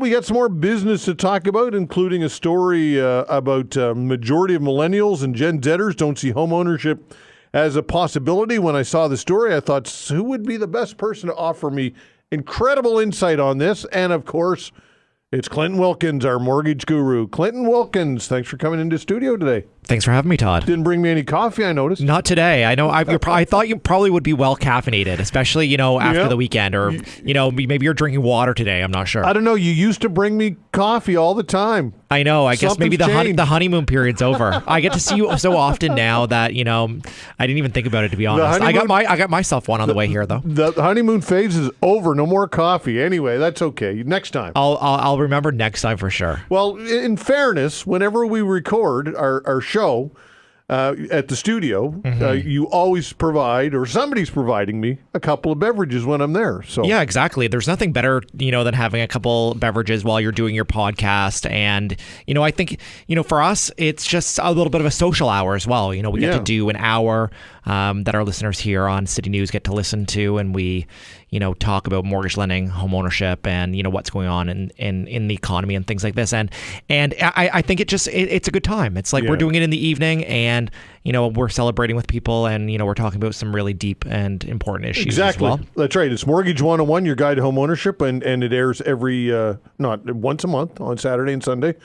we got some more business to talk about, including a story about majority of millennials and Gen Zers don't see homeownership as a possibility. When I saw the story, I thought, who would be the best person to offer me incredible insight on this? And of course, it's Clinton Wilkins, our mortgage guru. Clinton Wilkins, thanks for coming into studio today. Thanks for having me, Todd. Didn't bring me any coffee, I noticed. Not today. I know. I thought you probably would be well caffeinated, especially after the weekend, or maybe you're drinking water today. I'm not sure. I don't know. You used to bring me coffee all the time. I know. I guess maybe the honeymoon period's over. I get to see you so often now that I didn't even think about it, to be honest. I got myself one on the way here, though. The honeymoon phase is over. No more coffee. Anyway, that's okay. Next time. I'll remember next time for sure. Well, in fairness, whenever we record our show at the studio, you always provide, or somebody's providing me, a couple of beverages when I'm there. So yeah, exactly. There's nothing better, than having a couple beverages while you're doing your podcast. And, I think, for us, it's just a little bit of a social hour as well. We get to do an hour that our listeners here on CityNews get to listen to, and we, talk about mortgage lending, homeownership, and, what's going on in the economy and things like this. And I think it's a good time. It's like we're doing it in the evening, and, we're celebrating with people, and, we're talking about some really deep and important issues. Exactly. As well. That's right. It's Mortgage 101, your guide to homeownership, and it airs once a month on Saturday and Sunday.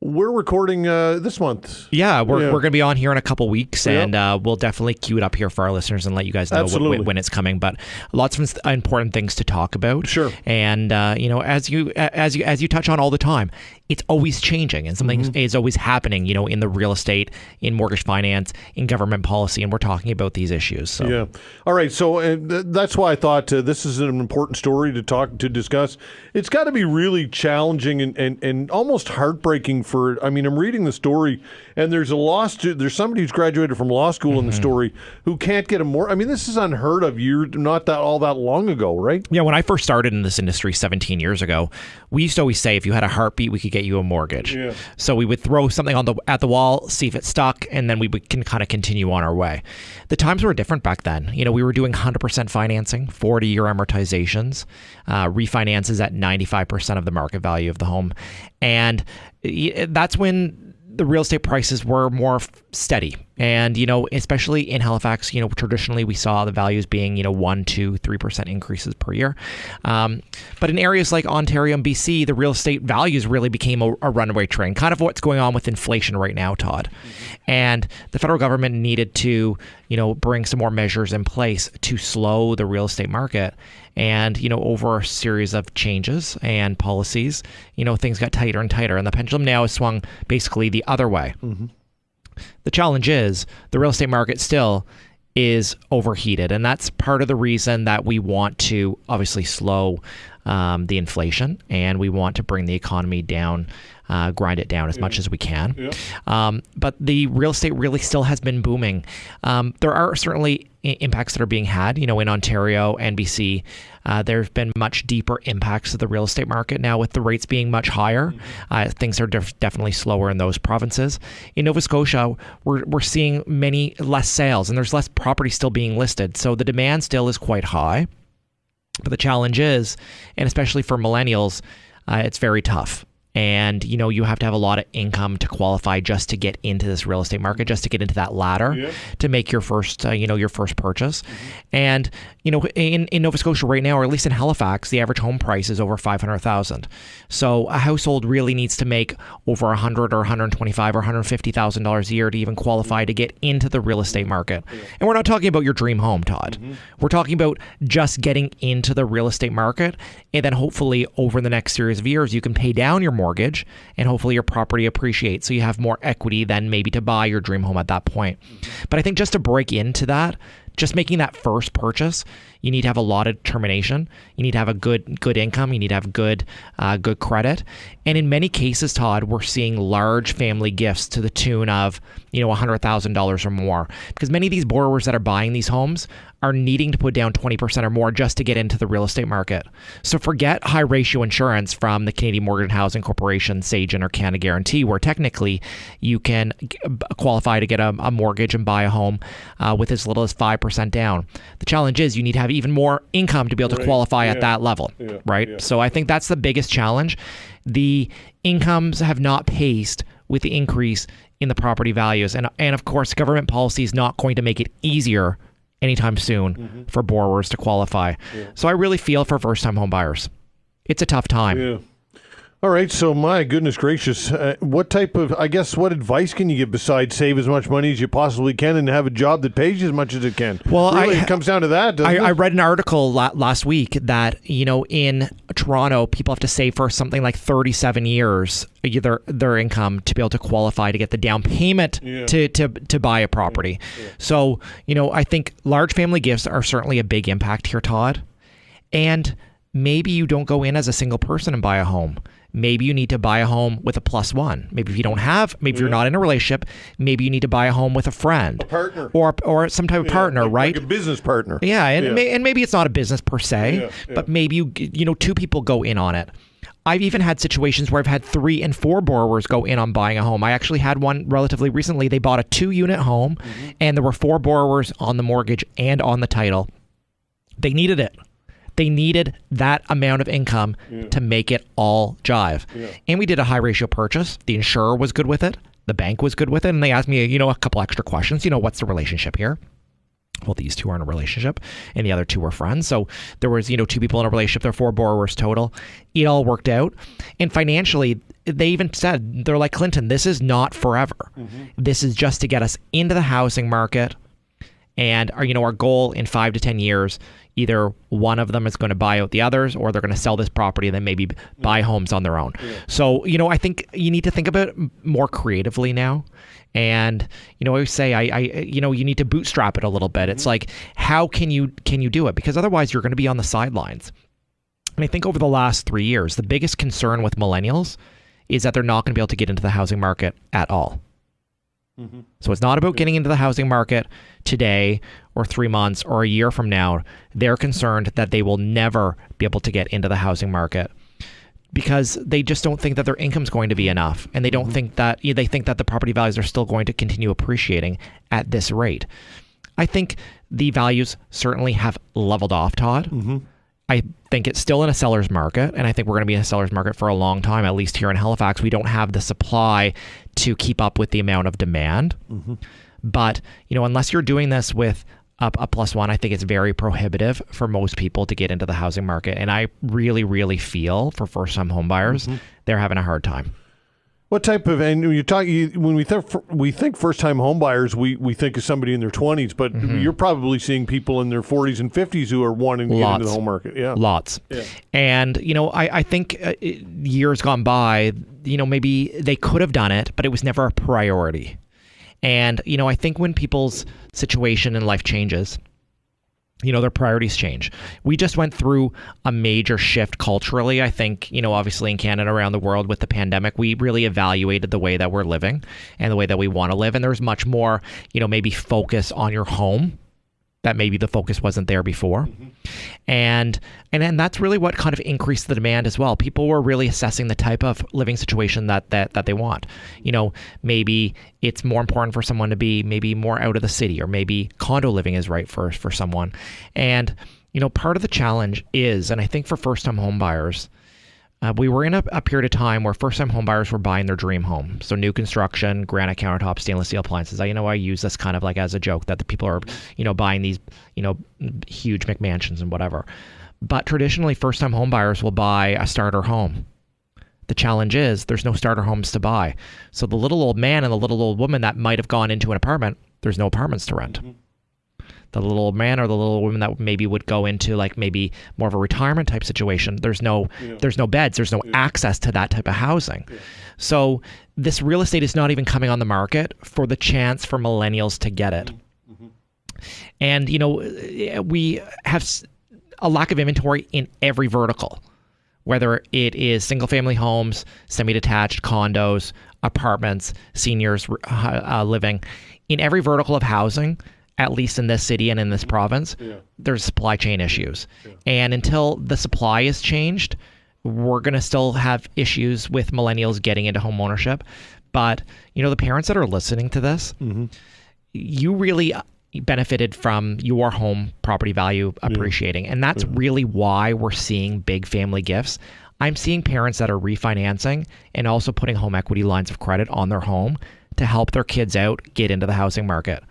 We're recording this month. Yeah, we're going to be on here in a couple weeks, and we'll definitely queue it up here for our listeners and let you guys know when it's coming. But lots of important things to talk about. Sure. And as you touch on all the time, it's always changing, and something is always happening. In the real estate, in mortgage finance, in government policy, and we're talking about these issues. So. Yeah. All right. So that's why I thought this is an important story to discuss. It's got to be really challenging and almost heartbreaking. I'm reading the story, and there's there's somebody who's graduated from law school in the story who can't get a mortgage. This is unheard of. Not all that long ago, right? Yeah, when I first started in this industry 17 years ago, we used to always say if you had a heartbeat, we could get you a mortgage. Yeah. So we would throw something at the wall, see if it stuck, and then can kind of continue on our way. The times were different back then. We were doing 100% financing, 40-year amortizations, refinances at 95% of the market value of the home, and that's when the real estate prices were more steady. And, especially in Halifax, traditionally we saw the values being, 1%, 2%, 3% increases per year. But in areas like Ontario and BC, the real estate values really became a runaway train, kind of what's going on with inflation right now, Todd. And the federal government needed to, bring some more measures in place to slow the real estate market. And, over a series of changes and policies, things got tighter and tighter. And the pendulum now has swung basically the other way. Mm-hmm. The challenge is the real estate market still is overheated. And that's part of the reason that we want to obviously slow the inflation, and we want to bring the economy down, grind it down as much as we can. Yeah. But the real estate really still has been booming. There are certainly impacts that are being had, in Ontario and BC. There have been much deeper impacts to the real estate market now with the rates being much higher. Things are definitely slower in those provinces. In Nova Scotia, we're seeing many less sales, and there's less property still being listed. So the demand still is quite high. But the challenge is, and especially for millennials, it's very tough. And, you have to have a lot of income to qualify just to get into this real estate market, just to get into that ladder, to make your first, your first purchase. And, in Nova Scotia right now, or at least in Halifax, the average home price is over $500,000. So a household really needs to make over $100,000 or $125,000 or $150,000 a year to even qualify to get into the real estate market. And we're not talking about your dream home, Todd. We're talking about just getting into the real estate market, and then hopefully over the next series of years, you can pay down your mortgage, and hopefully your property appreciates, so you have more equity than maybe to buy your dream home at that point. But I think just to break into that, just making that first purchase, you need to have a lot of determination. You need to have a good income. You need to have good credit. And in many cases, Todd, we're seeing large family gifts to the tune of $100,000 or more, because many of these borrowers that are buying these homes are needing to put down 20% or more just to get into the real estate market. So forget high ratio insurance from the Canadian Mortgage and Housing Corporation, Sagen, or Canada Guarantee, where technically you can qualify to get a mortgage and buy a home with as little as 5% down. The challenge is you need to have even more income to be able to qualify at that level, right? Yeah. So I think that's the biggest challenge. The incomes have not paced with the increase in the property values. And of course, government policy is not going to make it easier anytime soon for borrowers to qualify. Yeah. So I really feel for first-time home buyers. It's a tough time. Yeah. All right, so my goodness gracious, what advice can you give besides save as much money as you possibly can and have a job that pays you as much as it can? Well, really, it comes down to that, doesn't it? I read an article last week that, in Toronto, people have to save for something like 37 years their income to be able to qualify to get the down payment to buy a property. Yeah. So, I think large family gifts are certainly a big impact here, Todd. And maybe you don't go in as a single person and buy a home. Maybe you need to buy a home with a +1. Maybe if you don't have, maybe you're not in a relationship, maybe you need to buy a home with a friend. A partner. Or some type of partner, right? Like a business partner. Yeah, and maybe it's not a business per se, but maybe two people go in on it. I've even had situations where I've had 3 and 4 borrowers go in on buying a home. I actually had one relatively recently. They bought a 2-unit home, and there were 4 borrowers on the mortgage and on the title. They needed it. They needed that amount of income to make it all jive. Yeah. And we did a high ratio purchase. The insurer was good with it. The bank was good with it. And they asked me, a couple extra questions. What's the relationship here? Well, these 2 are in a relationship and the other 2 were friends. So there was, 2 people in a relationship. There were 4 borrowers total. It all worked out. And financially, they even said, they're like, Clinton, this is not forever. This is just to get us into the housing market. And our goal in 5 to 10 years, either one of them is going to buy out the others, or they're going to sell this property and then maybe buy homes on their own. Yeah. So, I think you need to think about it more creatively now. And, I always say, you need to bootstrap it a little bit. It's like, how can you do it? Because otherwise you're going to be on the sidelines. And I think over the last 3 years, the biggest concern with millennials is that they're not going to be able to get into the housing market at all. So it's not about getting into the housing market today or 3 months or a year from now. They're concerned that they will never be able to get into the housing market because they just don't think that their income's going to be enough. And they don't think that, they think that the property values are still going to continue appreciating at this rate. I think the values certainly have leveled off, Todd. I think it's still in a seller's market, and I think we're going to be in a seller's market for a long time, at least here in Halifax. We don't have the supply to keep up with the amount of demand. But, unless you're doing this with a +1, I think it's very prohibitive for most people to get into the housing market. And I really, really feel for first-time home buyers, they're having a hard time. What type of, and when we think first-time home buyers, we think of somebody in their 20s, but you're probably seeing people in their 40s and 50s who are wanting to get into the home market. Yeah, lots. Yeah. And I think years gone by, maybe they could have done it, but it was never a priority. And I think when people's situation in life changes, their priorities change. We just went through a major shift culturally. I think, obviously in Canada, around the world with the pandemic, we really evaluated the way that we're living and the way that we want to live. And there's much more, maybe focus on your home that maybe the focus wasn't there before. And then that's really what kind of increased the demand as well. People were really assessing the type of living situation that they want. Maybe it's more important for someone to be maybe more out of the city, or maybe condo living is right for someone. And, part of the challenge is, and I think for first-time home buyers, we were in a period of time where first-time home buyers were buying their dream home. So new construction, granite countertops, stainless steel appliances. I use this kind of like as a joke that the people are, buying these, huge McMansions and whatever. But traditionally, first-time home buyers will buy a starter home. The challenge is there's no starter homes to buy. So the little old man and the little old woman that might have gone into an apartment, there's no apartments to rent. The little old man or the little woman that maybe would go into like maybe more of a retirement type situation, there's no beds, there's no access to that type of housing. So this real estate is not even coming on the market for the chance for millennials to get it. And we have a lack of inventory in every vertical, whether it is single family homes, semi-detached condos, apartments, seniors living. In every vertical of housing, at least in this city and in this province, there's supply chain issues. And until the supply is changed, we're going to still have issues with millennials getting into home ownership. But, the parents that are listening to this, you really benefited from your home property value appreciating. And that's really why we're seeing big family gifts. I'm seeing parents that are refinancing and also putting home equity lines of credit on their home to help their kids out get into the housing market.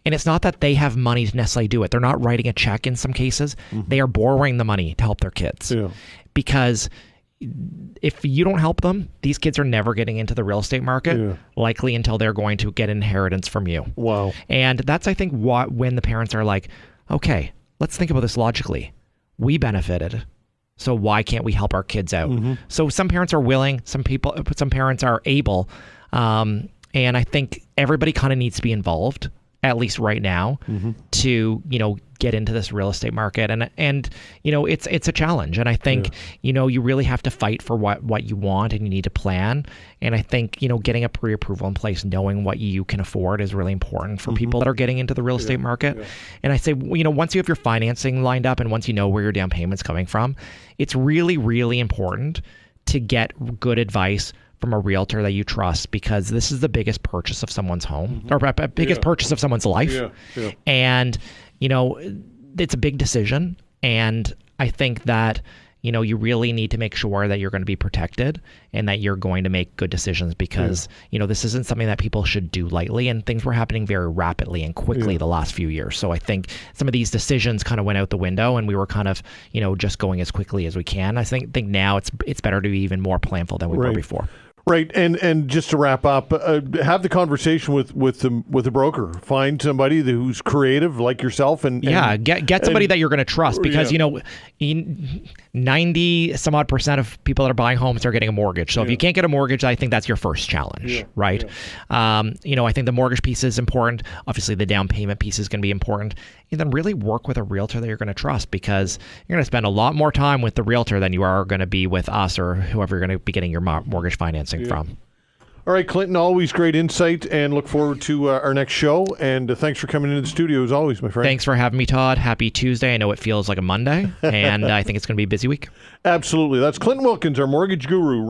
And it's not that they have money to necessarily do it. They're not writing a check in some cases. They are borrowing the money to help their kids. Yeah. Because if you don't help them, these kids are never getting into the real estate market, likely until they're going to get inheritance from you. Wow. And that's, I think, when the parents are like, okay, let's think about this logically. We benefited, so why can't we help our kids out? So some parents are willing, some parents are able, and I think everybody kind of needs to be involved, at least right now, to, get into this real estate market. And it's a challenge. And I think, you really have to fight for what you want, and you need to plan. And I think, getting a pre-approval in place, knowing what you can afford is really important for people that are getting into the real estate market. And I say, once you have your financing lined up and once you know where your down payment's coming from, it's really, really important to get good advice from a realtor that you trust, because this is the biggest purchase of someone's home, or biggest purchase of someone's life. And, it's a big decision. And I think that, you really need to make sure that you're going to be protected and that you're going to make good decisions, because, this isn't something that people should do lightly, and things were happening very rapidly and quickly the last few years. So I think some of these decisions kind of went out the window, and we were kind of, just going as quickly as we can. I think now it's better to be even more planful than we were before. Right, and just to wrap up, have the conversation with the broker. Find somebody who's creative like yourself, and get somebody that you're going to trust, because 90 some odd % of people that are buying homes are getting a mortgage. So if you can't get a mortgage, I think that's your first challenge, right? I think the mortgage piece is important. Obviously, the down payment piece is going to be important. And then really work with a realtor that you're going to trust, because you're going to spend a lot more time with the realtor than you are going to be with us or whoever you're going to be getting your mortgage financing from. All right, Clinton, always great insight, and look forward to our next show. And thanks for coming into the studio as always, my friend. Thanks for having me, Todd. Happy Tuesday. I know it feels like a Monday, and I think it's going to be a busy week. Absolutely. That's Clinton Wilkins, our mortgage guru.